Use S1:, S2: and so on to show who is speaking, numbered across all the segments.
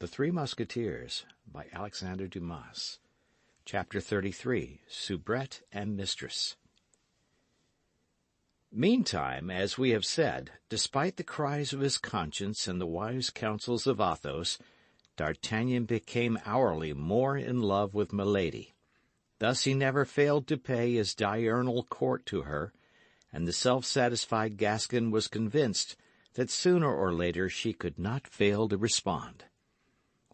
S1: The Three Musketeers, by Alexandre Dumas. Chapter 33. Soubrette and Mistress. Meantime, as we have said, despite the cries of his conscience and the wise counsels of Athos, D'Artagnan became hourly more in love with Milady. Thus he never failed to pay his diurnal court to her, and the self-satisfied Gascon was convinced that sooner or later she could not fail to respond.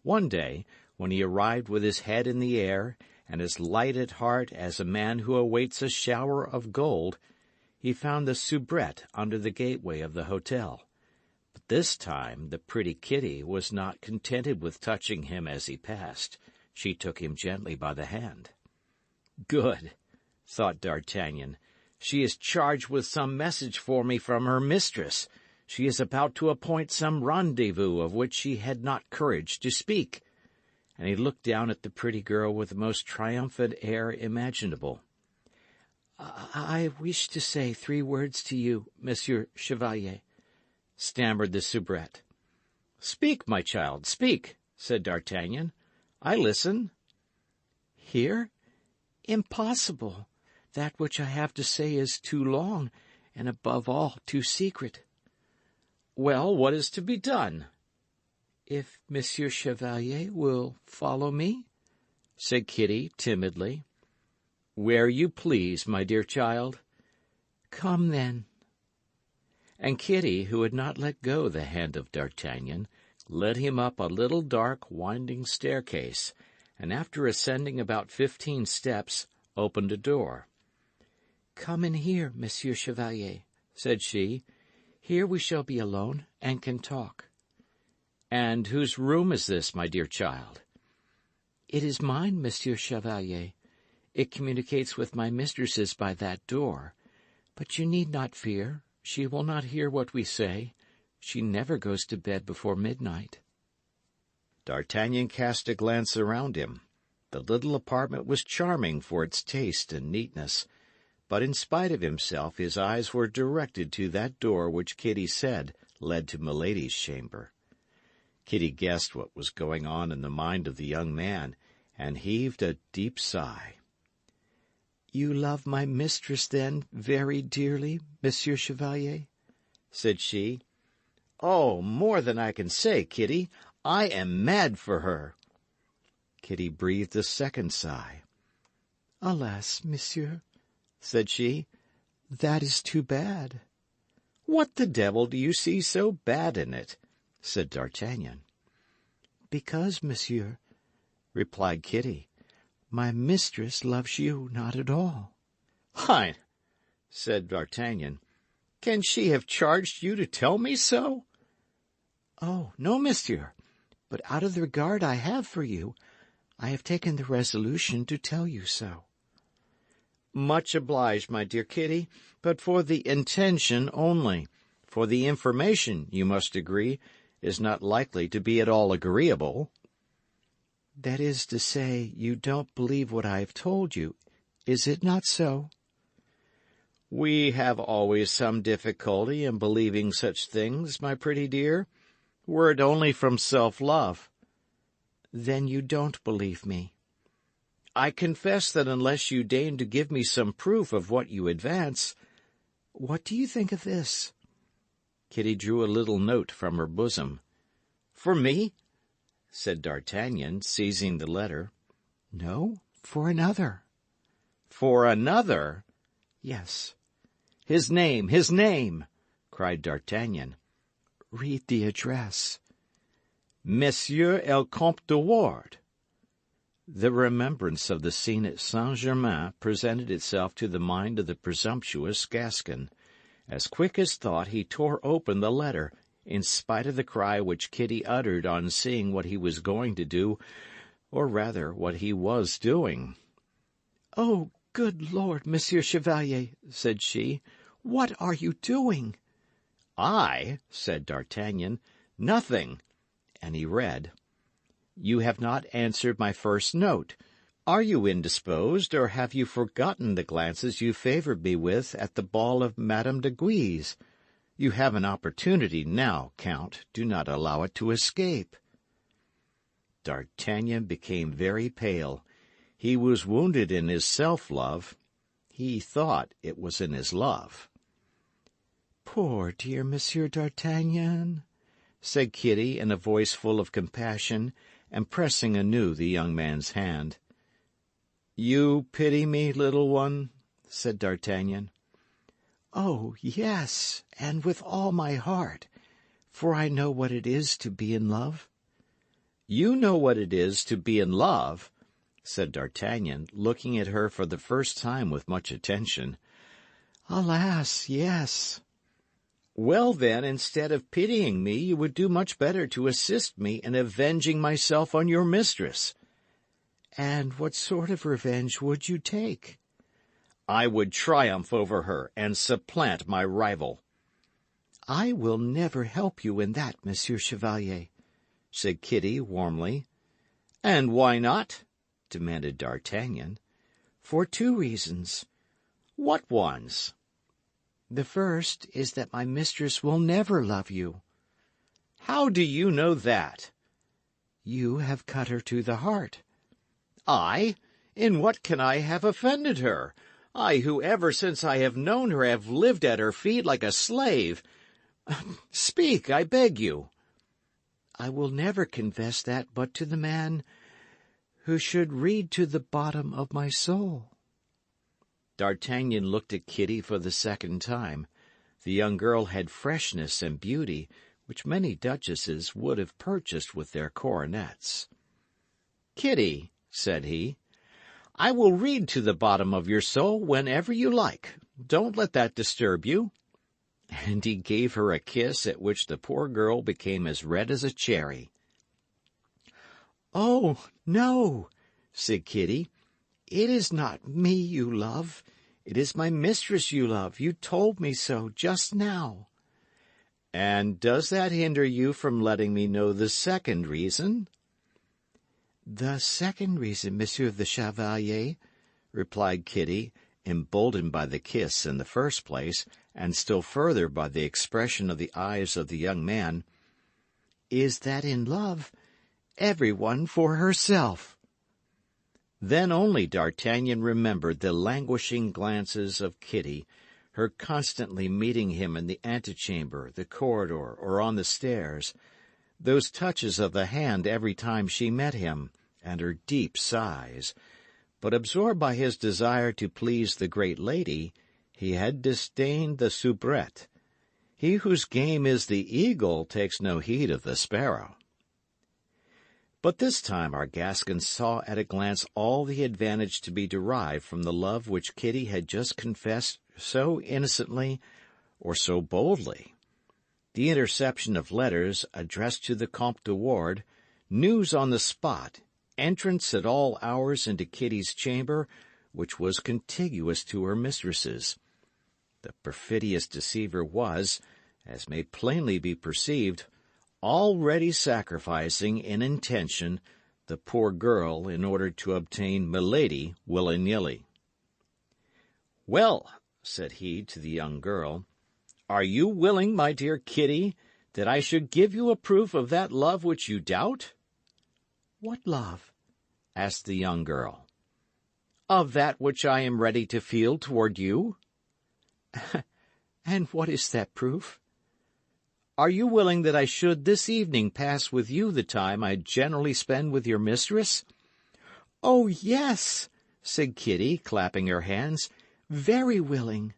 S1: One day, when he arrived with his head in the air and as light at heart as a man who awaits a shower of gold, he found the soubrette under the gateway of the hotel. But this time the pretty Kitty was not contented with touching him as he passed. She took him gently by the hand. "Good," thought D'Artagnan. "She is charged with some message for me from her mistress. She is about to appoint some rendezvous of which she had not courage to speak." And he looked down at the pretty girl with the most triumphant air imaginable. "I wish to say 3 words to you, Monsieur Chevalier," stammered the soubrette. "Speak, my child, speak," said D'Artagnan. "I listen." "Here? Impossible. That which I have to say is too long, and above all, too secret." "Well, what is to be done?" "If Monsieur Chevalier will follow me," said Kitty timidly. "Where you please, my dear child." "Come, then." And Kitty, who had not let go the hand of D'Artagnan, led him up a little dark, winding staircase, and after ascending about 15 steps, opened a door. "Come in here, Monsieur Chevalier," said she. "Here we shall be alone, and can talk." "And whose room is this, my dear child?" "It is mine, Monsieur Chevalier. It communicates with my mistress's by that door. But you need not fear. She will not hear what we say. She never goes to bed before midnight." D'Artagnan cast a glance around him. The little apartment was charming for its taste and neatness, but in spite of himself his eyes were directed to that door which Kitty said led to Milady's chamber. Kitty guessed what was going on in the mind of the young man, and heaved a deep sigh. "You love my mistress, then, very dearly, Monsieur Chevalier?" said she. "Oh, more than I can say, Kitty. I am mad for her." Kitty breathed a second sigh. "Alas, monsieur," said she, "that is too bad." "What the devil do you see so bad in it?" said D'Artagnan. "Because, monsieur," replied Kitty, "my mistress loves you not at all." "Hein!" said D'Artagnan. "Can she have charged you to tell me so?" "Oh, no, monsieur. But out of the regard I have for you, I have taken the resolution to tell you so." "Much obliged, my dear Kitty, but for the intention only. For the information, you must agree, is not likely to be at all agreeable." "That is to say, you don't believe what I have told you. Is it not so?" "We have always some difficulty in believing such things, my pretty dear, were it only from self-love." "Then you don't believe me." "I confess that unless you deign to give me some proof of what you advance—" "What do you think of this?" Kitty drew a little note from her bosom. "For me?" said D'Artagnan, seizing the letter. "No, for another." "For another?" "Yes." "His name, his name!" cried D'Artagnan. "Read the address." "Monsieur el Comte de Ward." The remembrance of the scene at Saint-Germain presented itself to the mind of the presumptuous Gascon. As quick as thought he tore open the letter, in spite of the cry which Kitty uttered on seeing what he was going to do, or rather what he was doing. "Oh, good Lord, Monsieur Chevalier," said she, "what are you doing?" "I?" said D'Artagnan. "Nothing." And he read, "You have not answered my first note. Are you indisposed, or have you forgotten the glances you favoured me with at the ball of Madame de Guise? You have an opportunity now, Count. Do not allow it to escape." D'Artagnan became very pale. He was wounded in his self-love. He thought it was in his love. "Poor dear Monsieur d'Artagnan," said Kitty in a voice full of compassion, and pressing anew the young man's hand. "You pity me, little one?" said D'Artagnan. "Oh, yes, and with all my heart, for I know what it is to be in love." "You know what it is to be in love?" said D'Artagnan, looking at her for the first time with much attention. "Alas, yes." "Well, then, instead of pitying me, you would do much better to assist me in avenging myself on your mistress." "And what sort of revenge would you take?" "I would triumph over her and supplant my rival." "I will never help you in that, Monsieur Chevalier," said Kitty warmly. "And why not?" demanded D'Artagnan. "For 2 reasons." "What ones?" "The first is that my mistress will never love you." "How do you know that?" "You have cut her to the heart." "I? In what can I have offended her? I who ever since I have known her have lived at her feet like a slave. Speak, I beg you." "I will never confess that but to the man who should read to the bottom of my soul." D'Artagnan looked at Kitty for the second time. The young girl had freshness and beauty which many duchesses would have purchased with their coronets. "Kitty," said he, "I will read to the bottom of your soul whenever you like. Don't let that disturb you." And he gave her a kiss at which the poor girl became as red as a cherry. "Oh, no," said Kitty. "It is not me you love. It is my mistress you love. You told me so just now." "And does that hinder you from letting me know the second reason?" "The second reason, Monsieur the Chevalier," replied Kitty, emboldened by the kiss in the first place, and still further by the expression of the eyes of the young man, "is that in love every one for herself." Then only D'Artagnan remembered the languishing glances of Kitty, her constantly meeting him in the antechamber, the corridor, or on the stairs, those touches of the hand every time she met him, and her deep sighs. But absorbed by his desire to please the great lady, he had disdained the soubrette. He whose game is the eagle takes no heed of the sparrow. But this time our Gascon saw at a glance all the advantage to be derived from the love which Kitty had just confessed so innocently or so boldly. The interception of letters addressed to the Comte de Ward, news on the spot, entrance at all hours into Kitty's chamber, which was contiguous to her mistress's. The perfidious deceiver was, as may plainly be perceived, already sacrificing in intention the poor girl in order to obtain Milady willy-nilly. "Well," said he to the young girl, "are you willing, my dear Kitty, that I should give you a proof of that love which you doubt?" "What love?" asked the young girl. "Of that which I am ready to feel toward you." "And what is that proof?" "Are you willing that I should this evening pass with you the time I generally spend with your mistress?" "Oh, yes," said Kitty, clapping her hands. "Very willing."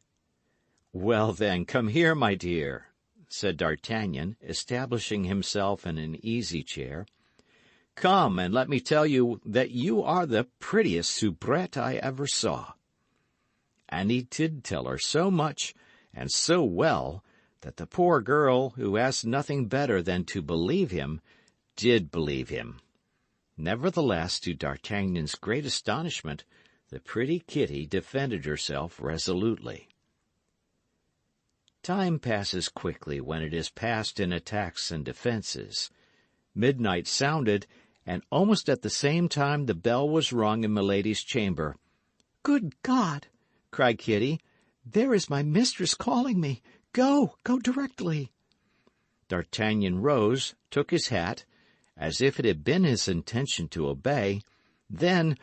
S1: "Well, then, come here, my dear," said D'Artagnan, establishing himself in an easy chair. "Come, and let me tell you that you are the prettiest soubrette I ever saw." And he did tell her so much, and so well, that the poor girl, who asked nothing better than to believe him, did believe him. Nevertheless, to D'Artagnan's great astonishment, the pretty Kitty defended herself resolutely. Time passes quickly when it is passed in attacks and defences. Midnight sounded, and almost at the same time the bell was rung in Milady's chamber. "Good God!" cried Kitty. "There is my mistress calling me. Go directly." D'Artagnan rose, took his hat, as if it had been his intention to obey. Then,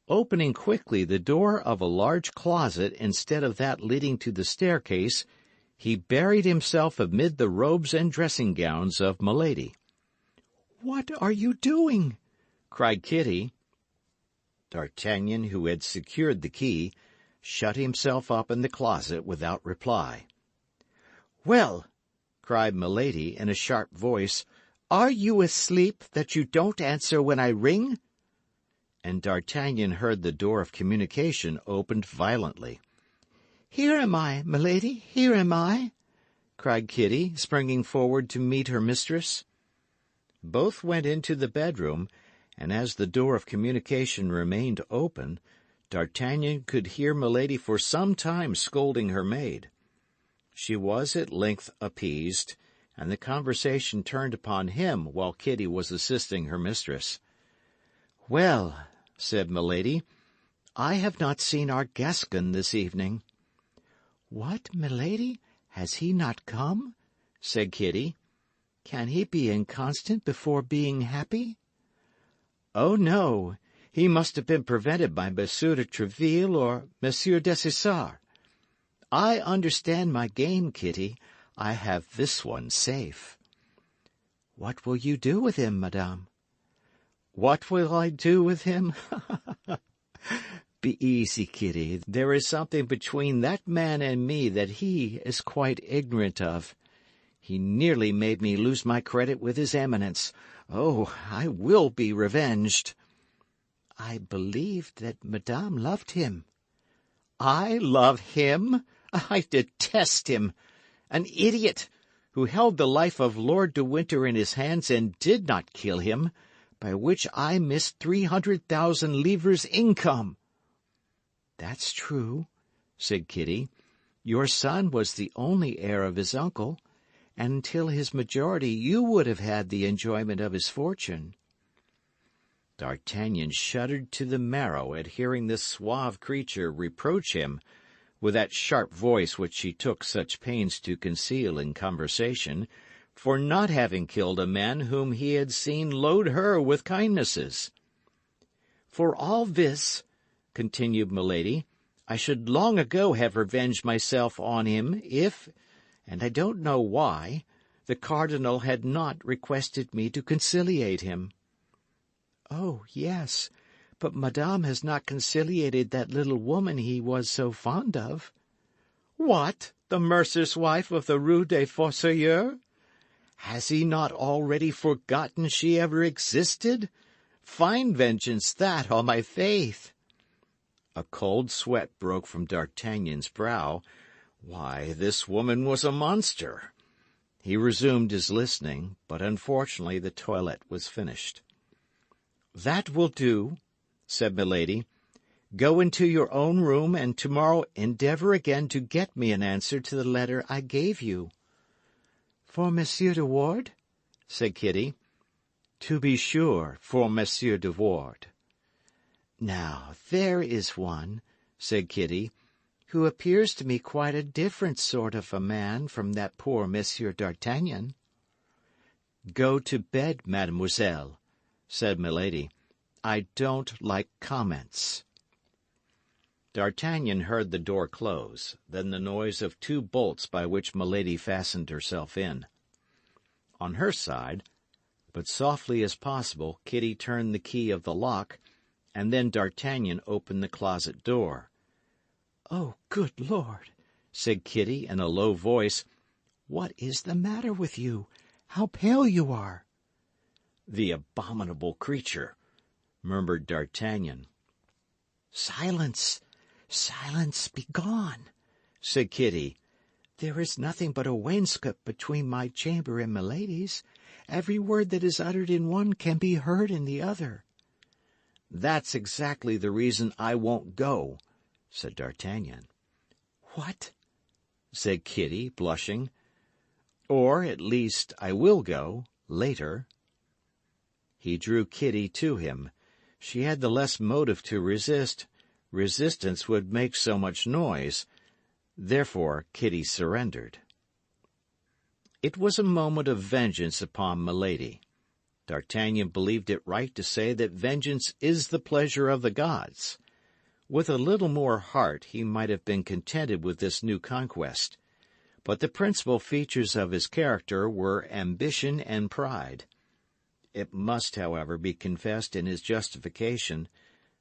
S1: opening quickly the door of a large closet instead of that leading to the staircase, he buried himself amid the robes and dressing-gowns of Milady. "What are you doing?" cried Kitty. D'Artagnan, who had secured the key, shut himself up in the closet without reply. "Well," cried Milady in a sharp voice, "are you asleep, that you don't answer when I ring?" And D'Artagnan heard the door of communication opened violently. "Here am I, Milady, here am I," cried Kitty, springing forward to meet her mistress. Both went into the bedroom, and as the door of communication remained open, D'Artagnan could hear Milady for some time scolding her maid. She was at length appeased, and the conversation turned upon him while Kitty was assisting her mistress. "Well," said Milady, "I have not seen our Gascon this evening." "What, Milady? Has he not come?" said Kitty. "Can he be inconstant before being happy?" "Oh, no. He must have been prevented by Monsieur de Tréville or Monsieur Dessessart. I understand my game, Kitty. I have this one safe." "What will you do with him, madame?" "What will I do with him? Be easy, Kitty. There is something between that man and me that he is quite ignorant of. He nearly made me lose my credit with his Eminence. Oh, I will be revenged." "I believed that madame loved him." "I love him? I detest him. An idiot, who held the life of Lord de Winter in his hands and did not kill him, by which I missed 300,000 livres income." "That's true," said Kitty. "Your son was the only heir of his uncle, and until his majority you would have had the enjoyment of his fortune." D'Artagnan shuddered to the marrow at hearing this suave creature reproach him, with that sharp voice which she took such pains to conceal in conversation, for not having killed a man whom he had seen load her with kindnesses. "For all this," continued Milady, "I should long ago have revenged myself on him if, and I don't know why, the cardinal had not requested me to conciliate him." "Oh, yes, but madame has not conciliated that little woman he was so fond of." "What, the mercer's wife of the Rue des Fossoyeurs? Has he not already forgotten she ever existed? Fine vengeance, that, on my faith!" A cold sweat broke from D'Artagnan's brow. Why, this woman was a monster. He resumed his listening, but unfortunately the toilet was finished. "That will do," said Milady. "Go into your own room, and tomorrow endeavour again to get me an answer to the letter I gave you." "For Monsieur de Ward?" said Kitty. "To be sure, for Monsieur de Ward." "Now, there is one," said Kitty, "who appears to me quite a different sort of a man from that poor Monsieur d'Artagnan." "Go to bed, mademoiselle," said Milady. "I don't like comments." D'Artagnan heard the door close, then the noise of 2 bolts by which Milady fastened herself in. On her side, but softly as possible, Kitty turned the key of the lock, and then D'Artagnan opened the closet door. "Oh, good Lord!" said Kitty in a low voice. "What is the matter with you? How pale you are!" "The abominable creature!" murmured D'Artagnan. "Silence! Silence! Begone!" said Kitty. "There is nothing but a wainscot between my chamber and Milady's. Every word that is uttered in one can be heard in the other." "That's exactly the reason I won't go," said D'Artagnan. "What?" said Kitty, blushing. "Or, at least, I will go, later." He drew Kitty to him. She had the less motive to resist. Resistance would make so much noise. Therefore Kitty surrendered. It was a moment of vengeance upon Milady. D'Artagnan believed it right to say that vengeance is the pleasure of the gods. With a little more heart he might have been contented with this new conquest. But the principal features of his character were ambition and pride. It must, however, be confessed in his justification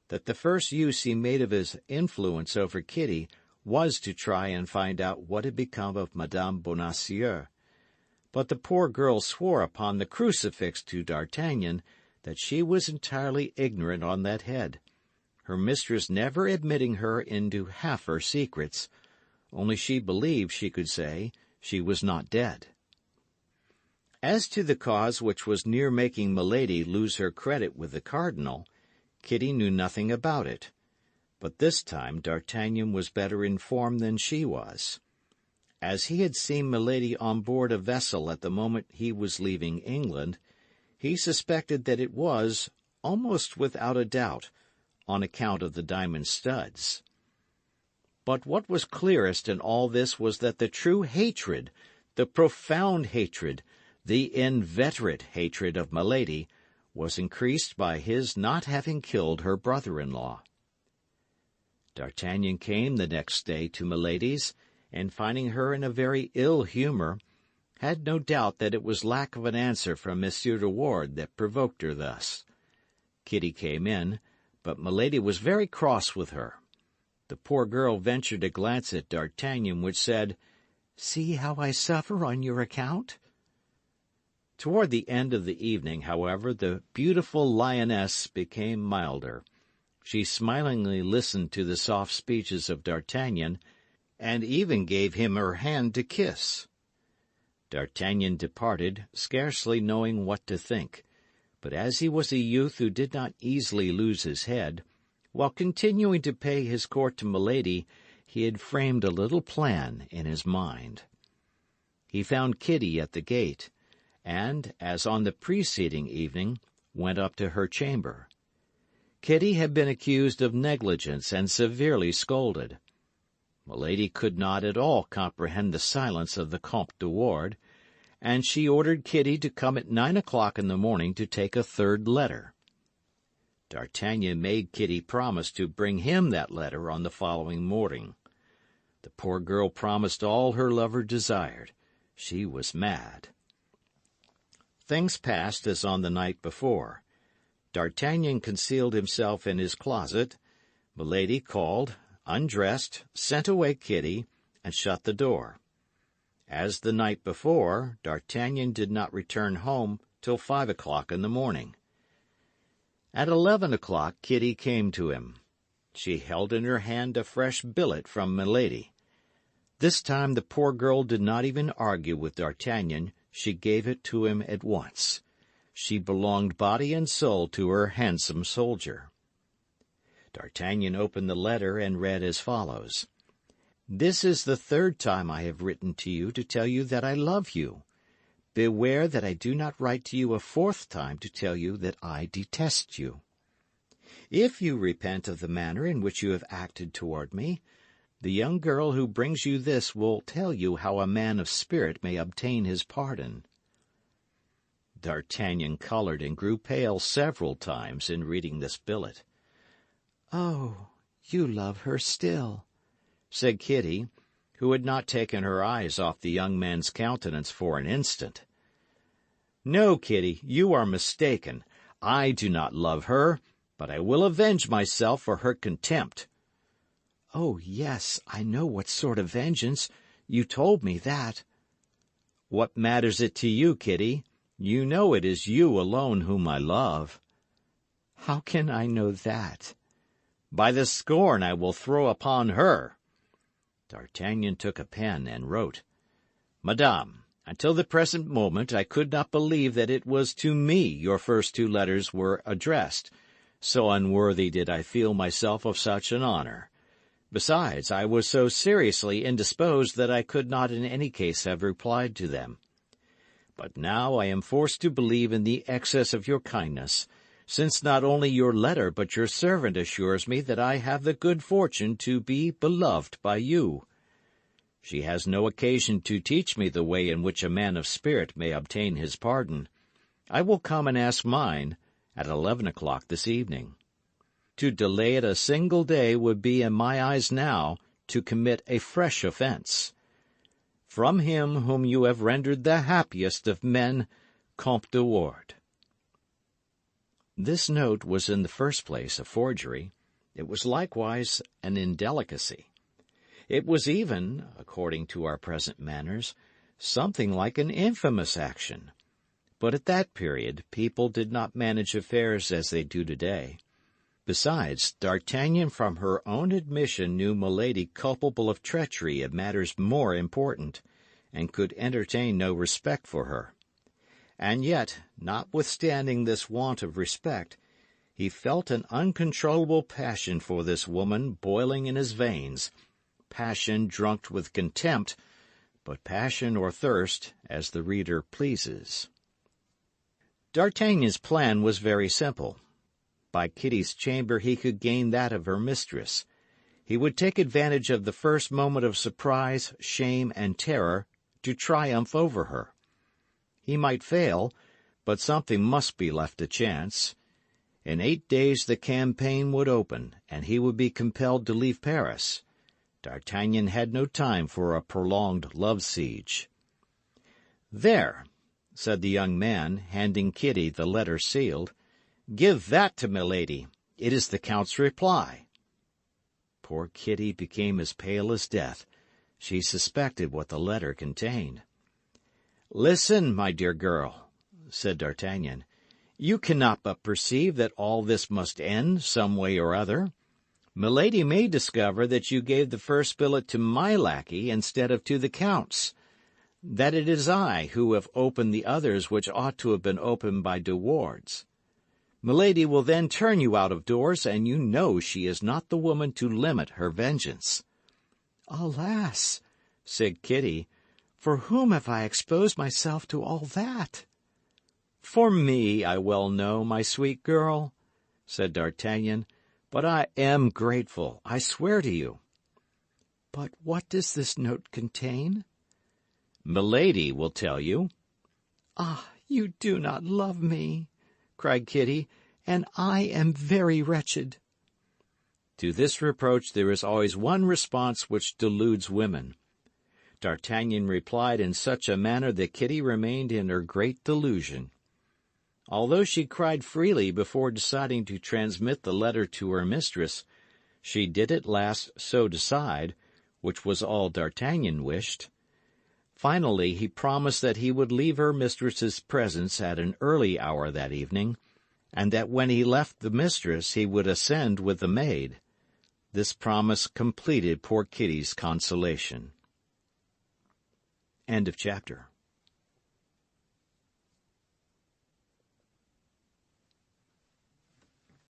S1: that the first use he made of his influence over Kitty was to try and find out what had become of Madame Bonacieux. But the poor girl swore upon the crucifix to D'Artagnan that she was entirely ignorant on that head, her mistress never admitting her into half her secrets, only she believed she could say she was not dead. As to the cause which was near making Milady lose her credit with the cardinal, Kitty knew nothing about it. But this time D'Artagnan was better informed than she was. As he had seen Milady on board a vessel at the moment he was leaving England, he suspected that it was, almost without a doubt, on account of the diamond studs. But what was clearest in all this was that the true hatred, the profound hatred, the inveterate hatred of Milady, was increased by his not having killed her brother-in-law. D'Artagnan came the next day to Milady's, and finding her in a very ill humour, had no doubt that it was lack of an answer from Monsieur de Wardes that provoked her thus. Kitty came in, but Milady was very cross with her. The poor girl ventured a glance at D'Artagnan, which said, "See how I suffer on your account." Toward the end of the evening, however, the beautiful lioness became milder. She smilingly listened to the soft speeches of D'Artagnan, and even gave him her hand to kiss. D'Artagnan departed, scarcely knowing what to think. But as he was a youth who did not easily lose his head, while continuing to pay his court to Milady, he had framed a little plan in his mind. He found Kitty at the gate, and, as on the preceding evening, went up to her chamber. Kitty had been accused of negligence and severely scolded. Milady could not at all comprehend the silence of the Comte de Wardes, and she ordered Kitty to come at 9 o'clock in the morning to take a third letter. D'Artagnan made Kitty promise to bring him that letter on the following morning. The poor girl promised all her lover desired. She was mad. Things passed as on the night before. D'Artagnan concealed himself in his closet. Milady called, undressed, sent away Kitty, and shut the door. As the night before, D'Artagnan did not return home till 5 o'clock in the morning. At 11 o'clock Kitty came to him. She held in her hand a fresh billet from Milady. This time the poor girl did not even argue with D'Artagnan. She gave it to him at once. She belonged body and soul to her handsome soldier. D'Artagnan opened the letter and read as follows. "This is the third time I have written to you to tell you that I love you. Beware that I do not write to you a fourth time to tell you that I detest you. If you repent of the manner in which you have acted toward me, the young girl who brings you this will tell you how a man of spirit may obtain his pardon." D'Artagnan colored and grew pale several times in reading this billet. "Oh, you love her still," said Kitty, who had not taken her eyes off the young man's countenance for an instant. "No, Kitty, you are mistaken. I do not love her, but I will avenge myself for her contempt." "Oh, yes, I know what sort of vengeance. You told me that." "What matters it to you, Kitty? You know it is you alone whom I love." "How can I know that?" "By the scorn I will throw upon her." D'Artagnan took a pen and wrote, "Madame, until the present moment I could not believe that it was to me your first two letters were addressed, so unworthy did I feel myself of such an honor. Besides, I was so seriously indisposed that I could not in any case have replied to them. But now I am forced to believe in the excess of your kindness, since not only your letter but your servant assures me that I have the good fortune to be beloved by you. She has no occasion to teach me the way in which a man of spirit may obtain his pardon. I will come and ask mine at 11 o'clock this evening. To delay it a single day would be in my eyes now to commit a fresh offence. From him whom you have rendered the happiest of men, Comte de Ward. This note was in the first place a forgery. It was likewise an indelicacy. It was even, according to our present manners, something like an infamous action. But at that period people did not manage affairs as they do today. Besides, D'Artagnan from her own admission knew Milady culpable of treachery in matters more important, and could entertain no respect for her. And yet, notwithstanding this want of respect, he felt an uncontrollable passion for this woman boiling in his veins, passion drunk with contempt, but passion or thirst as the reader pleases. D'Artagnan's plan was very simple. By Kitty's chamber he could gain that of her mistress. He would take advantage of the first moment of surprise, shame, and terror to triumph over her. He might fail, but something must be left to chance. In 8 days the campaign would open, and he would be compelled to leave Paris. D'Artagnan had no time for a prolonged love siege. "There," said the young man, handing Kitty the letter sealed. "Give that to Milady. It is the Count's reply." Poor Kitty became as pale as death. She suspected what the letter contained. "Listen, my dear girl," said D'Artagnan. "You cannot but perceive that all this must end some way or other. Milady may discover that you gave the first billet to my lackey instead of to the Count's, that it is I who have opened the others which ought to have been opened by De Wardes. Milady will then turn you out of doors, and you know she is not the woman to limit her vengeance." "Alas," said Kitty, "for whom have I exposed myself to all that?" "For me, I well know, my sweet girl," said D'Artagnan, "but I am grateful, I swear to you." "But what does this note contain?" "Milady will tell you." "Ah, you do not love me," cried Kitty, "and I am very wretched." To this reproach there is always one response which deludes women. D'Artagnan replied in such a manner that Kitty remained in her great delusion. Although she cried freely before deciding to transmit the letter to her mistress, she did at last so decide, which was all D'Artagnan wished. Finally, he promised that he would leave her mistress's presence at an early hour that evening, and that when he left the mistress he would ascend with the maid. This promise completed poor Kitty's consolation. End of chapter.